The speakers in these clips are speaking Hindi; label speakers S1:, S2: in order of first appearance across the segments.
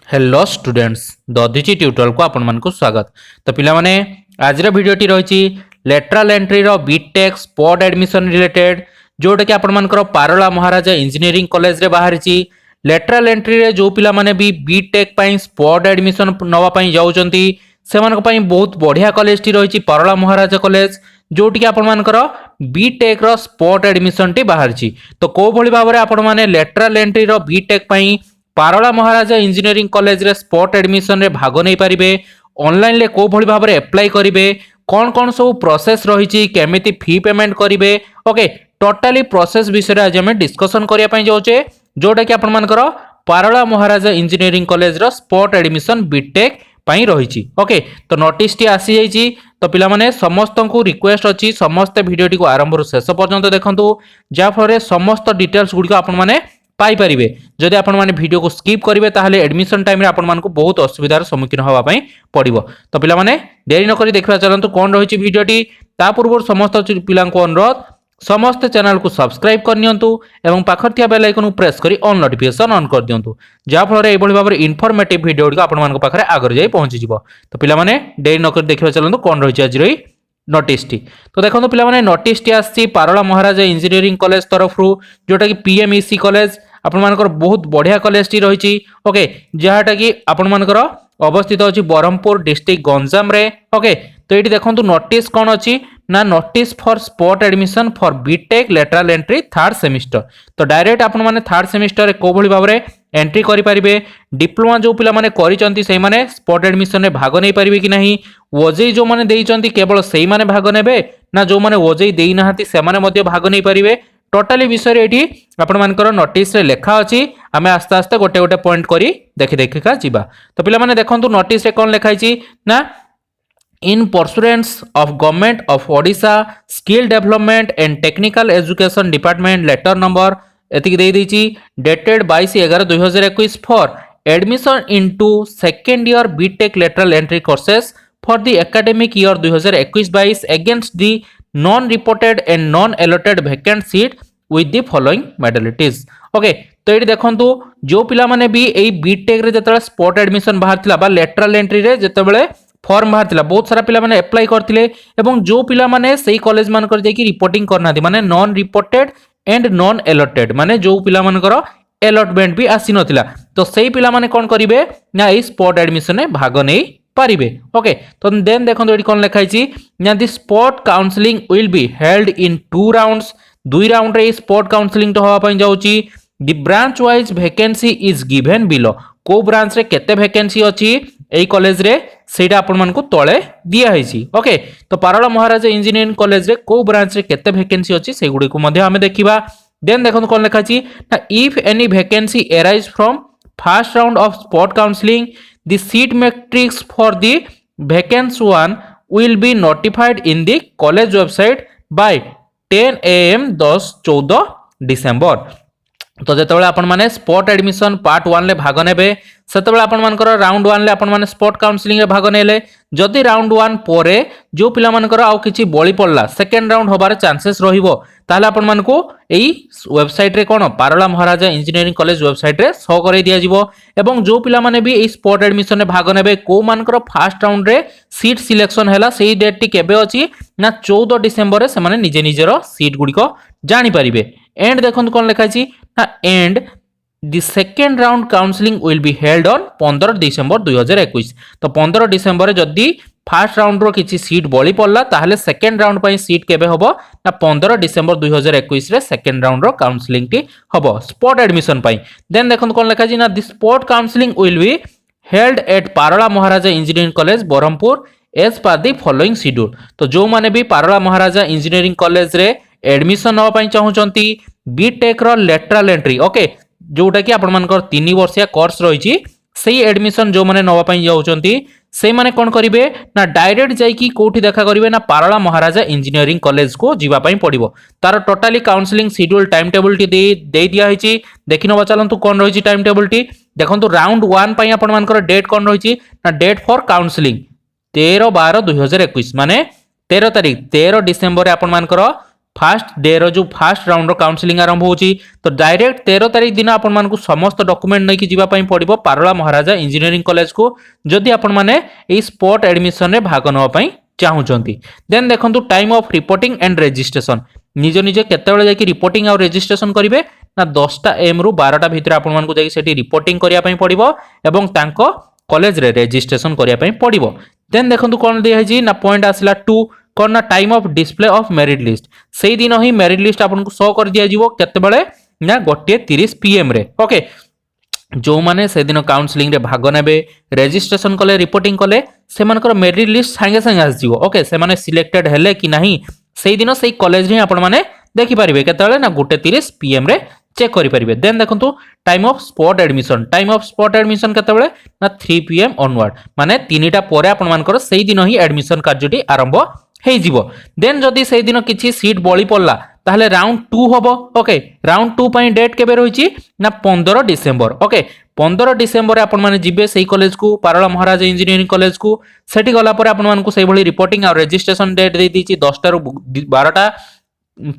S1: हेलो स्टूडेंट्स दधिची ट्यूटोरियल को आपण मानक स्वागत। तो पिला माने आज वीडियोटी रही लेटरल एंट्री रो बीटेक स्पॉट एडमिशन रिलेटेड जोटा कि आपण मानकर पारला महाराजा इंजीनियरिंग कॉलेज रे बाहरी लेटरल एंट्री रे जो पिला माने भी बीटेक पई स्पॉट एडमिशन नवा पई जाउचंती सेमानक पई बहुत बढ़िया कॉलेज टी रही पारला महाराजा कॉलेज जोटी कि आपण मानकर बीटेक रो स्पॉट एडमिशन टी बाहरी। तो को भली भाबरे आपण माने लेटरल एंट्री रो बीटेक पई पारला महाराजा इंजीनियरिंग कॉलेज रे स्पॉट एडमिशन रे भाग नहीं पारिबे, ऑनलाइन ले को भली भाबरे अप्लाई करिवे, कौन कौन सब प्रोसेस रही केमिति फी पेमेंट करिवे, ओके टोटली प्रोसेस विषय आज हम डिस्कशन करिया पई जाउचे जोटा कि आपण मानकर पारला महाराजा इंजीनियरिंग कॉलेज रो स्पॉट एडमिशन बीटेक पई रही। ओके तो नोटिस टी आसी जाइछि। तो पिला माने समस्त को रिक्वेस्ट अछि समस्त वीडियो टी को आरंभ रु शेष पर्यंत देखंतु जा फरे समस्त डिटेल्स गुडी को आपण माने पाई परिबे। जदि आपण माने वीडियो को स्किप करिवे ताहले एडमिशन टाइम रे आपण मानकु बहुत असुविधार सम्मुखीन होवा पई पड़िबो। तो पिला माने देरी न करी देखबा चलंतु कोन रहिछि वीडियोटी। ता पूर्व समस्त पिला को अनुरोध समस्त चैनल को सब्सक्राइब कर नियंतु एवं पाखर थिया बेल आइकन प्रेस करी ऑल नोटिफिकेशन ऑन कर दियंतु जा फଳରେ एबोली भाबरे इन्फॉर्मेटिव वीडियो गुडी आपण मानक पाखरे आगर जाई पहुंची जिवो। तो पिला माने देरी न करी देखबा चलंतु कोन रहिछि आज रही नोटिस टी। तो देखो पिला माने नोटिस टी आसी पारला महाराजा इंजीनियरिंग कॉलेज तरफ रु जोटा कि पीएमईसी कॉलेज आपण मानकर बहुत बढ़िया कॉलेज टी रही। ओके जहाटा कि आपण मानकर अवस्थित अछि बरहमपुर डिस्ट्रिक्ट गंजाम रे। ओके तो ये देखंतु नोटिस कौन अछि ना notice for spot admission for BTech lateral entry third semester. तो डायरेक्ट आपण माने थर्ड सेमिस्टर को भली भाबरे एंट्री करि परिबे। डिप्लोमा जो पिला माने करिसंती सेही माने स्पॉट एडमिशन रे भाग नै परिबे कि नहीं, ओजेई जो माने देइचंती केवल सेही माने भाग नेबे ना जो माने ओजेई देई नाहाती से माने मध्ये भाग नै परिबे। टोटली विषय एठी आपण मानकर नोटिस रे लेखा अछि। आमे आस्ते आस्ते गोटे गोटे पॉइंट करी देखि देखिका जिबा। तो पिला माने देखंतु नोटिस रे कोन लेखा अछि ना in pursuance of government of Odisha skill development and technical education department letter number एतिक दे दैछि dated 22/11/2021 for admission into second year BTech lateral entry courses for the academic year 2021-22 against the non reported and non allotted vacant seat with the following modalities. Okay तो ये देखंतु जो पिला माने भी एई बीटेक रे जतले स्पॉट एडमिशन बाहर थिला बा लेटरल एंट्री रे जतबेले फॉर्म बाहर थिला बहुत सारा पिला माने अप्लाई करथिले एवं जो पिला माने सेही कॉलेज मान कर जाई रिपोर्टिंग करना थी माने non reported and non allotted माने जो पिला मान कर एलॉटमेंट भी आसी नथिला तो सेही पिला माने कोन करिवे ना एई स्पॉट एडमिशन में भाग नै पारिबे। ओके तो देन देखंतु एडी कोन लिखा छि ना the spot counselling will be held in 2 rounds. 2 round रे स्पॉट काउंसलिंग तो होवा पई जाउची। The branch wise vacancy is given below को ब्रांच रे केते वैकेंसी अछि एई कॉलेज रे सेटा आपण मानकु तळे दिया हैछि। ओके तो पारला महाराजा इंजीनियरिंग कॉलेज रे को ब्रांच रे केते वैकेंसी अछि से गुडी को मध्ये हमें देखिबा। देन देखंतु कोन लिखा छि ना if any vacancy arise from first round of spot counselling the seat matrix for the vacancy one will be notified in the college website by 10 am 14 December। तो जेतेबेले आपण माने स्पॉट एडमिशन पार्ट 1 ले भाग नेबे सेतेबेले आपण मानकर राउंड 1 ले आपण माने स्पॉट काउंसलिंग रे भाग नेले जदि राउंड 1 पोरे जो पिला मानकर आउ किछि बळी पड़ला सेकंड राउंड होबार चांसेस रहिबो ताले आपण मानको एई वेबसाइट रे कोन पारला महाराजा इंजीनियरिंग कॉलेज वेबसाइट रे शो करै दिया जिवो एवं जो पिला माने भी एई स्पॉट एडमिशन रे भाग नेबे को मानकर फर्स्ट राउंड रे सीट सिलेक्शन हैला सेही डेट टी केबे अछि ना 14 डिसेंबर रे से माने निजे निजेरो सीट गुडी को जानि परिबे। एंड देखंतु कोन लिखा अछि ना and The second round counseling will be held on 15 December 2021। तो 15 डिसेंबर जदि फर्स्ट राउंड रो किछि सीट बळी पड़ला ताहले सेकंड राउंड पई सीट केबे होबो ना 15 डिसेंबर 2021 रे सेकंड राउंड रो काउंसलिंग टी होबो स्पॉट एडमिशन पई। देन देखन कोन लिखा छी ना the spot counselling will be held at Parala Maharaja engineering college Berhampur as per the following schedule. तो जो माने भी पारला महाराजा इंजीनियरिंग कॉलेज रे एडमिशन नवा पई चाहउचंती बीटेक रो लेटरल एंट्री ओके जोटा कि आपण मानकर 3 वर्षिया कोर्स रही सही एडमिशन जो माने नवा पई जाउचंती से माने कोन करिवे ना डायरेक्ट जाई कि कोठी देखा करिवे ना पारला महाराजा इंजीनियरिंग कॉलेज को जीवा पई पड़िबो। तार totally counselling schedule time table टी दे दिया हिची देखिनो चलंतु कोन रहिची टाइम टेबल टी देखंतु राउंड 1 पई आपण मानकर डेट कोन रहिची ना डेट फॉर काउंसलिंग 13/12/2021 माने 13 तारिख 13 डिसेंबर आपण मानकर फास्ट डे रो जो फास्ट राउंड रो काउंसलिंग आरंभ होची तो डायरेक्ट 13 तारिख दिन आपण मानकु समस्त डॉक्यूमेंट नै कि जीवा पई पड़िबो पारोला महाराजा इंजीनियरिंग कॉलेज को जदि आपण माने ए स्पॉट एडमिशन रे भाग नवा पई चाहूचंती। देन देखंतु time of reporting and registration निज निज केतेबेले जाकि रिपोर्टिंग और रजिस्ट्रेशन करिवे ना 10टा एम रु 12टा भितर आपण मानकु जाकि सेठी रिपोर्टिंग करिया पई पड़िबो एवं तांको कॉलेज रे रजिस्ट्रेशन करिया पई पड़िबो। देन देखंतु कोन दिया है ना पॉइंट आसला 2 कोन ना time of display of merit list सेही दिन ही मेरिट लिस्ट आपन को शो कर दिया जीवो केतेबेले ना 1:30 पीएम रे। ओके जो माने से दिन काउंसलिंग रे भाग नेबे रजिस्ट्रेशन कले रिपोर्टिंग कले से मानकर मेरिट लिस्ट संगे संगे आस जीवो। ओके से माने सिलेक्टेड हेले कि नाही सेही दिन सेही कॉलेज रे आपण माने देखि परिबे केतेबेले ना 1:30 पीएम रे चेक करि परिबे। देन देखंतु टाइम ऑफ स्पॉट एडमिशन केतेबेले ना 3 पीएम ऑनवर्ड माने 3टा परे आपण मानकर सेही दिन ही एडमिशन कार्यटी आरंभ हेई जीवो। देन जदि सेही दिन किछि सीट बळी पड़ला ताहले राउंड 2 हबो। ओके राउंड 2 पई डेट केबे रहिछि ना 15 डिसेंबर। ओके 15 डिसेंबर आपण माने जिबे सेही कॉलेज को पारोला महाराज इंजीनियरिंग कॉलेज को सेठी गला परे आपण मानकु सेही भली रिपोर्टिंग और रजिस्ट्रेशन डेट दे दीछि 10टा रु 12टा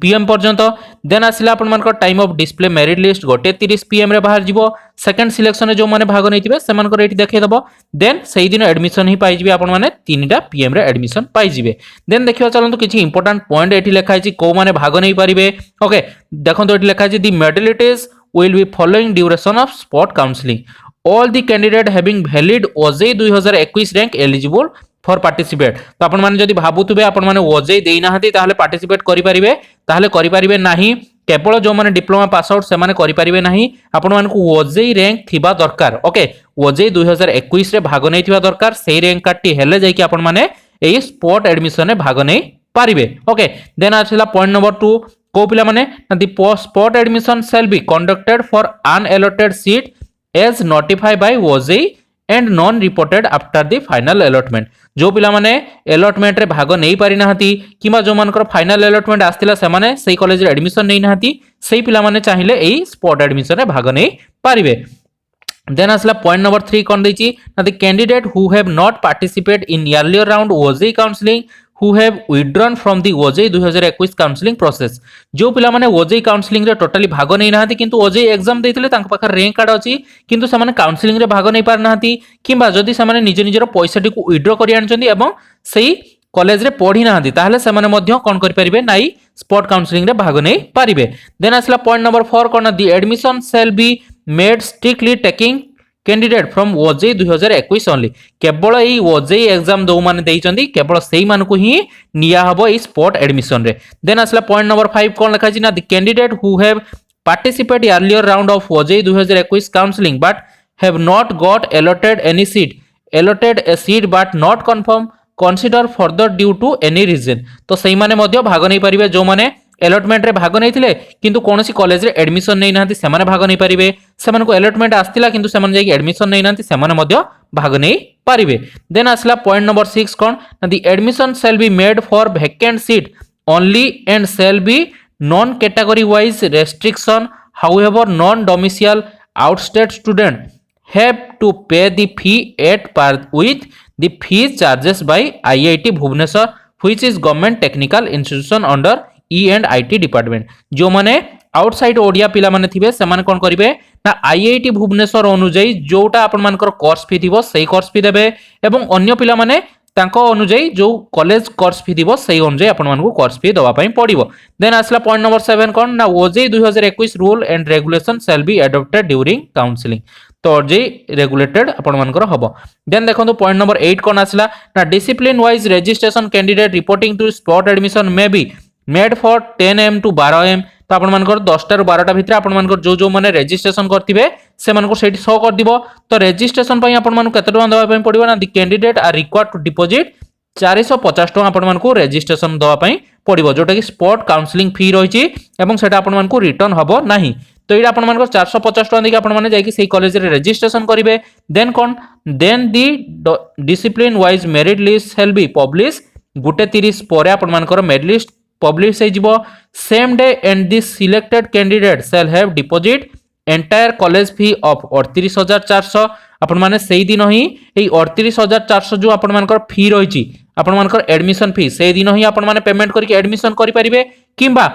S1: पीएम पर्यंत। देन आसिला आपण मानकर time of display merit list 1:30 PM रे बाहर जीवो। सेकंड सिलेक्शन जो माने भाग नैतिबे से मानकर एठी देखै दबो। देन सेही दिन एडमिशन ही पाई जिवे आपण माने 3टा पीएम रे एडमिशन पाई जिवे। देन देखियो चलंतु किछि इंपोर्टेंट पॉइंट एठी लिखा छि को माने भाग नै परिबे। ओके देखंतु एठी लिखा छि the modalities will be following duration of spot counselling all the candidate having valid OJEE 2021 rank eligible for participate. तो आपण माने जदि भाबुतबे आपण माने ओजे देई नाहंती ताहले पार्टिसिपेट करि परिबे ताहले करि परिबे नाही। केवल जो माने डिप्लोमा पास आउट से माने करि परिबे नाही आपण मानकु ओजे रैंक थिबा दरकार। ओके ओजे 2021 रे भाग नै थिबा दरकार सेही रैंक कार्डटी हेले जाय कि आपण माने एई स्पॉट एडमिशन रे भाग नै पारिबे। ओके देन आछला पॉइंट नंबर 2 को पिला माने the spot admission shall be conducted for unallotted seat as notified by OJEE and non reported after the final allotment. जो पिला माने अलॉटमेंट रे भाग नै पारि नाहंती किबा जो मानकर फाइनल अलॉटमेंट आस्तिला से माने सेही कॉलेज रे एडमिशन नै नाहंती सेही पिला माने चाहिए एई स्पॉट एडमिशन रे भाग नै पारिबे। देन आसला पॉइंट नंबर 3 कोन दैछि ना the candidate who have not participate in earlier round OJEE counselling who have withdrawn from the OJEE 2021 counselling process. जो पिला माने OJEE काउंसलिंग रे टोटली भाग नै नाहंती किंतु OJEE एग्जाम देथिले तांक पाखर रैंक कार्ड अछि किंतु से माने काउंसलिंग रे भाग नै पार नाहंती किबा जदि से माने निज निजर पैसाटी को विथड्रॉ करि आनचंदी एवं सेही कॉलेज रे पढी नाहंती ताहले से माने मध्य कोन करि परिबे नाइ स्पॉट काउंसलिंग रे भाग नै पारिबे। देन आसला point number 4 cone the admission shall be made strictly taking candidate from ओजे 2021 ओनली। केवल एई ओजे एग्जाम दो माने देइचंदी केवल सेही मानकु ही निया हबो एई स्पॉट एडमिशन रे। देन आसला पॉइंट नंबर 5 कोन लिखा छि ना the candidate who have participate earlier round of ओजे 2021 counselling but have not got allotted any seat allotted a seat but not confirm consider further due to any reason। तो सही माने मध्य भाग नहीं पारिबे जो माने अलॉटमेंट रे भाग नहीं थिले किंतु कोनोसी कॉलेज रे एडमिशन नै नाहंती से माने भाग नहीं पारिबे से माने को अलॉटमेंट आस्तिला किंतु से माने जाई एडमिशन नै नाहंती से माने मध्य भाग नहीं पारिबे। देन आसला पॉइंट नंबर 6 कोन the admission shall be made for vacant seat only and shall be non category wise restriction however non domicile outstate student have to pay the fee at par with the fees charges by IIT Bhubaneswar which is government technical institution under E&IT department। जो माने आउटसाइड ओडिया पिला माने थिबे से माने कोन करिवे ना IIT भुवनेश्वर अनुଯାयी जोटा आपण मानकर कोर्स फी थिबो सेही कोर्स फी देबे एवं अन्य पिला माने तांको अनुଯାयी जो कॉलेज कोर्स फी दिबो सेही अनुଯାयी आपण मानकु कोर्स फी दवा पई पड़िबो। देन आसला पॉइंट नंबर 7 कोन ना ओजे 2021 rule and regulation shall be adopted during counselling. तो ओजे रेगुलेटेड आपण मानकर हबो। देन देखंतु पॉइंट नंबर 8 कोन आसला ना discipline wise registration candidate reporting to spot admission may be made for 10 AM to 12 AM। तो आपण मानकर 10 टा रु 12 टा भितर आपण मानकर जो जो माने रजिस्ट्रेशन करथिबे से मानको सेठी शो कर दिबो। तो रजिस्ट्रेशन पई आपण मानको केते टका दवा पई पड़िबो ना the candidate are required to deposit 450 टका आपण मानको रजिस्ट्रेशन दवा पई पड़िबो जोटा कि स्पॉट काउंसलिंग फी रहिछि एवं सेटा आपण मानको रिटर्न हबो नाही। तो ये आपण मानकर 450 टका देके आपण माने जाई कि सेही कॉलेज रे रजिस्ट्रेशन करिवे। देन कोन then the discipline wise merit list shall be publish 1:30 परे आपण मानकर मेरिट लिस्ट पब्लिश हे जिवो same day and this selected candidate shall have deposit entire college fee of 38400। आपण माने सेही दिन ही एई 38400 जो आपण मानकर फी रहिछि आपण मानकर एडमिशन फी से दिन ही आपण माने पेमेंट करके एडमिशन करि परिबे किंबा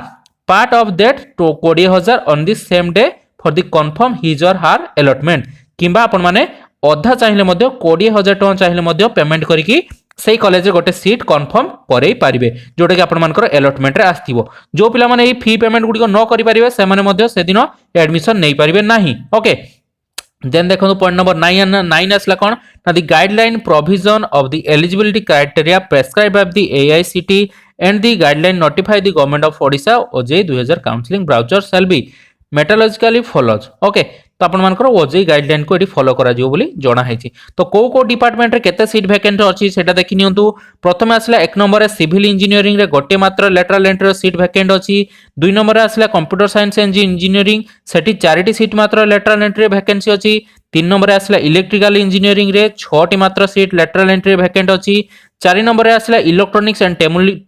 S1: पार्ट ऑफ दैट तो 20000 on the same day for the confirm his और हार अलॉटमेंट किंबा आपण माने अधा चाहिए 20,000 टଙ୍କା चाहिए पेमेंट करिकी से कॉलेज गोटे सीट कन्फर्म करई पारिबे जोटा कि आपण मानकर अलॉटमेंट रे आस्थिबो जो पिला माने ए फी पेमेंट गुडी को न करि पारिबे से माने मध्ये से दिन एडमिशन नै पारिबे नाही ओके देन देखो पॉइंट नंबर 9 आसला कोन ना the guideline provision of the eligibility criteria prescribe by the AICT and the guideline notify the government of Odisha OJEE 2000 counselling brochure shall be methodologically follows okay तो आपण मानकर ओजे गाइडलाइन को एटी फॉलो करा जिवो बोली जणा हेछि तो को डिपार्टमेंट रे केते सीट वैकेंट अछि सेटा देखि नियंतु प्रथम आसला एक नंबर रे सिविल इंजीनियरिंग रे गोटे मात्र लेटरल एंट्री रो सीट वैकेंट अछि दुई नंबर रे आसला कंप्यूटर साइंस एंड इंजीनियरिंग सेठी 4टी सीट मात्र लेटरल एंट्री वैकेंसी अछि 3 नंबर रे आसला इलेक्ट्रिकल इंजीनियरिंग रे 6टी मात्र सीट लेटरल एंट्री वैकेंट अछि 4 नंबर रे आसला इलेक्ट्रॉनिक्स एंड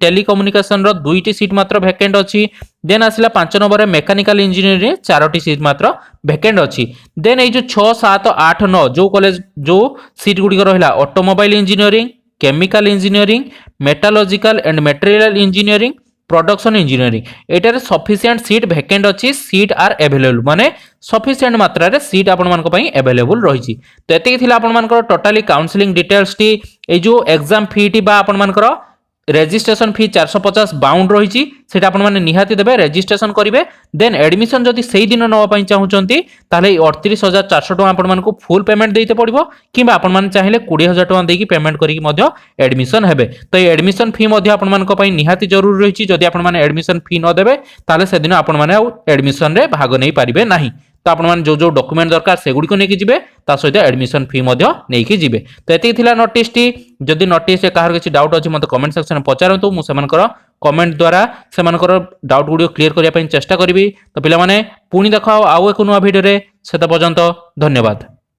S1: टेलीकम्युनिकेशन रो 2टी सीट मात्र वैकेंट अछि देन आसला 5 नंबर रे मैकेनिकल इंजीनियरिंग रे 4टी सीट मात्र वैकेंट अछि देन ए जो 6 7 8 9 जो कॉलेज जो सीट गुडी रहिला automobile engineering chemical engineering metallurgical and material engineering production engineering एटारे सफिशिएंट सीट वैकेंट अछि सीट आर अवेलेबल माने सफिशिएंट मात्रा रे सीट आपण मानको पई अवेलेबल रहिछि तो एते थिला आपण मानको totally counselling details T A जो एग्जाम फी टी बा आपण मानको रेजिस्ट्रेशन फी 450 बाउंड रही सेटा आपण माने निहाती देबे रेजिस्ट्रेशन करिवे देन एडमिशन जदि सेही दिन नवा पई चाहुचंती ताले 38400 टका आपण मानको फुल पेमेंट देते पड़िबो किबा आपण माने चाहिले 20000 टका देकी पेमेंट करिक मध्य एडमिशन हेबे तो ए एडमिशन फी मध्य आपण मानको पई निहाती जरूरी रही जदि आपण माने एडमिशन फी न देबे ताले से दिन आपण माने एडमिशन रे भाग नै पारिबे नाही तो आपण माने जो डॉक्यूमेंट दरकार से गुडी को नेकी जिवे ता सहित एडमिशन फी मध्य नेकी जिवे तो एति थिला नोटिस टी जदि नोटिस काहर किछि डाउट अछि मते कमेंट सेक्शन में पचारंतु मु सेमानकर कमेंट द्वारा सेमानकर डाउट गुडी क्लियर करिया पई चेष्टा करबी तो पिला माने पुनी देखाओ आउ एक नुवा वीडियो रे सेता पर्यंत धन्यवाद।